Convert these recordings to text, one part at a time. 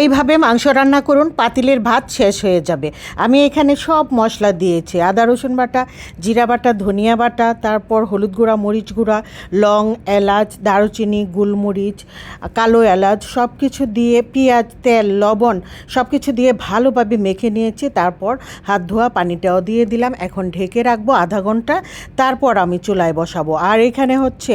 এইভাবে মাংস রান্না করুন, পাতিলের ভাত শেষ হয়ে যাবে। আমি এখানে সব মশলা দিয়েছি, আদা রসুন বাটা, জিরা বাটা, ধনিয়া বাটা, তারপর হলুদ গুঁড়া, মরিচ গুঁড়া, লং, এলাচ, দারুচিনি, গোলমরিচ, কালো এলাচ সব কিছু দিয়ে, পেঁয়াজ, তেল, লবণ সব কিছু দিয়ে ভালোভাবে মেখে নিয়েছি। তারপর হাত ধোয়া পানিটাও দিয়ে দিলাম। এখন ঢেকে রাখবো আধা ঘন্টা, তারপর আমি চুলায় বসাবো। আর এখানে হচ্ছে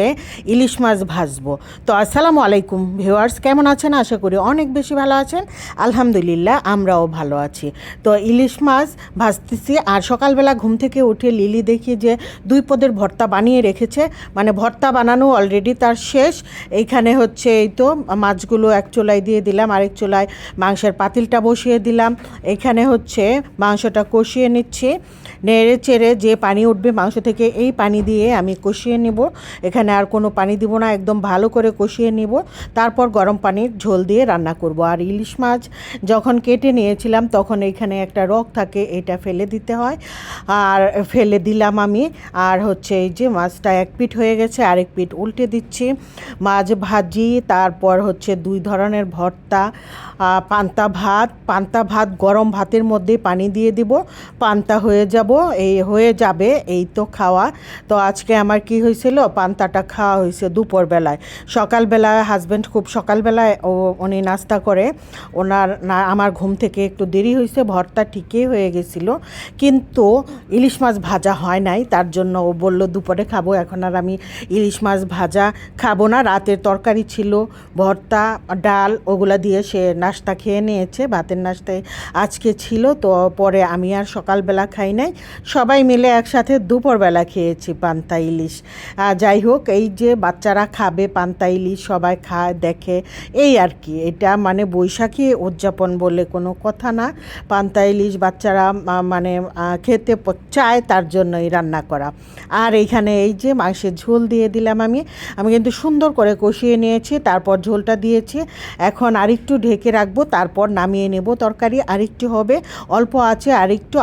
ইলিশ মাছ ভাজবো। তো আসসালামু আলাইকুম ভিউয়ার্স, কেমন আছেন? আশা করি অনেক বেশি ভালো আছেন। আলহামদুলিল্লাহ আমরাও ভালো আছি। তো ইলিশ মাছ ভাজতেছি। আর সকালবেলা ঘুম থেকে উঠে লিলি দেখি যে 2 পদের ভর্তা বানিয়ে রেখেছে, মানে ভর্তা বানানো অলরেডি তার শেষ। এইখানে হচ্ছে এই তো মাছগুলো এক চুলায় দিয়ে দিলাম, আরেক চুলায় মাংসের পাতিলটা বসিয়ে দিলাম। এখানে হচ্ছে মাংসটা কষিয়ে নিচ্ছি, নেড়ে চেড়ে যে পানি উঠবে মাংস থেকে এই পানি দিয়ে আমি কষিয়ে নিব। এখানে আর কোনো পানি দিব না, একদম ভালো করে কষিয়ে নিব। তারপর গরম পানির ঝোল দিয়ে রান্না করব। আর ইলিশ মাছ যখন কেটে নিয়েছিলাম তখন এখানে একটা রক থাকে, এটা ফেলে দিতে হয়, আর ফেলে দিলাম আমি। আর হচ্ছে এই যে মাছটা এক পিঠ হয়ে গেছে, আরেক পিঠ উল্টে দিচ্ছি। মাছ ভাজি, তারপর হচ্ছে 2 ধরনের ভর্তা, পান্তা ভাত গরম ভাতের মধ্যে পানি দিয়ে দিব, পান্তা হয়ে যাবে এই তো খাওয়া। তো আজকে আমার কি হয়েছিল, পান্তাটা খাওয়া হয়েছে দুপুরবেলায়। সকালবেলায় হাজব্যান্ড খুব সকালবেলায় উনি নাস্তা করে, আমার ঘুম থেকে একটু দেরি হয়েছে, ভর্তা ঠিকই হয়ে গেছিলো, কিন্তু ইলিশ মাছ ভাজা হয় নাই। তার জন্য ও বলল দুপুরে খাবো। এখন আর আমি ইলিশ মাছ ভাজা খাবো না, রাতের তরকারি ছিল, ভর্তা, ডাল ওগুলা দিয়ে সে নাস্তা খেয়ে নিয়েছে, ভাতের নাস্তায় আজকে ছিল। তো পরে আমি আর সকালবেলা খাই নাই, সবাই মিলে একসাথে দুপুরবেলা খেয়েছি পান্তা ইলিশ। যাই হোক, এই যে বাচ্চারা খাবে পান্তা ইলিশ, সবাই খায় দেখে, এই আর কি। এটা মানে বৈশাখী উদযাপন বলে কোনো কথা না। পান্তা ইলিশ বাচ্চারা মানে খেতে চায়, তার জন্যই রান্না করা। আর এইখানে এই যে মাংসের ঝোল দিয়ে দিলাম আমি কিন্তু সুন্দর করে কষিয়ে নিয়েছি, তারপর ঝোলটা দিয়েছি। এখন আরেকটু ঢেকে রাখবো, তারপর নামিয়ে নেব। তরকারি আরেকটু হবে, অল্প আছে,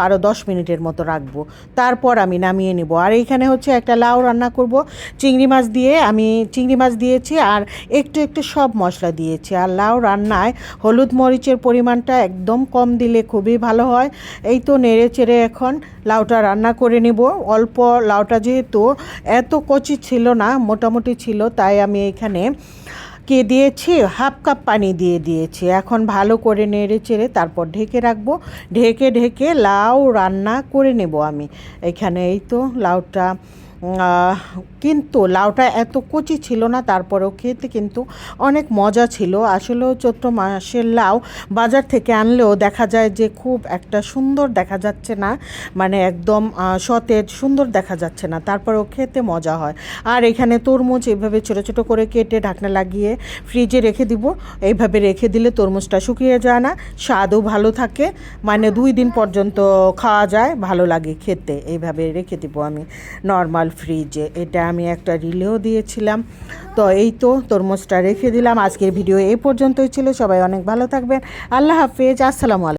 আরও 10 মিনিটের মতো রাখবো, তারপর আমি নামিয়ে নেব। আর এইখানে হচ্ছে একটা লাউ রান্না করব চিংড়ি মাছ দিয়ে। আমি চিংড়ি মাছ দিয়েছি আর একটু সব মশলা দিয়েছি। আর লাউ রান্নায় হলুদ মরিচের পরিমাণটা একদম কম দিলে খুবই ভালো হয়। এই তো নেড়ে চেড়ে এখন লাউটা রান্না করে নেব। অল্প লাউটা যেহেতু এত কচি ছিল না, মোটামুটি ছিল, তাই আমি এখানে দিয়েছি 1/2 কাপ পানি দিয়েছি। এখন ভালো করে নেড়ে চেড়ে তারপর ঢেকে রাখবো। ঢেকে লাউ রান্না করে নেব আমি এখানে। এই তো লাউটা কিন্তু লাউটা এত কচি ছিল না, তারপরেও খেতে কিন্তু অনেক মজা ছিল। আসলেও চৈত্র মাসের লাউ বাজার থেকে আনলেও দেখা যায় যে খুব একটা সুন্দর দেখা যাচ্ছে না, মানে একদম সতেজ সুন্দর দেখা যাচ্ছে না, তারপরেও খেতে মজা হয়। আর এখানে তরমুজ এইভাবে ছোটো ছোটো করে কেটে ঢাকনা লাগিয়ে ফ্রিজে রেখে দিব। এইভাবে রেখে দিলে তরমুজটা শুকিয়ে যায় না, স্বাদও ভালো থাকে, মানে 2 দিন পর্যন্ত খাওয়া যায়, ভালো লাগে খেতে। এইভাবে রেখে দিব আমি নর্মাল ফ্রিজে। এটা আমি একটা রিলেও দিয়েছিলাম। তো এই তো তরমুজটা রেখে দিলাম। আজকের ভিডিও এই পর্যন্তই ছিল। সবাই অনেক ভালো থাকবেন। আল্লাহ হাফেজ, আসসালামু আলাইকুম।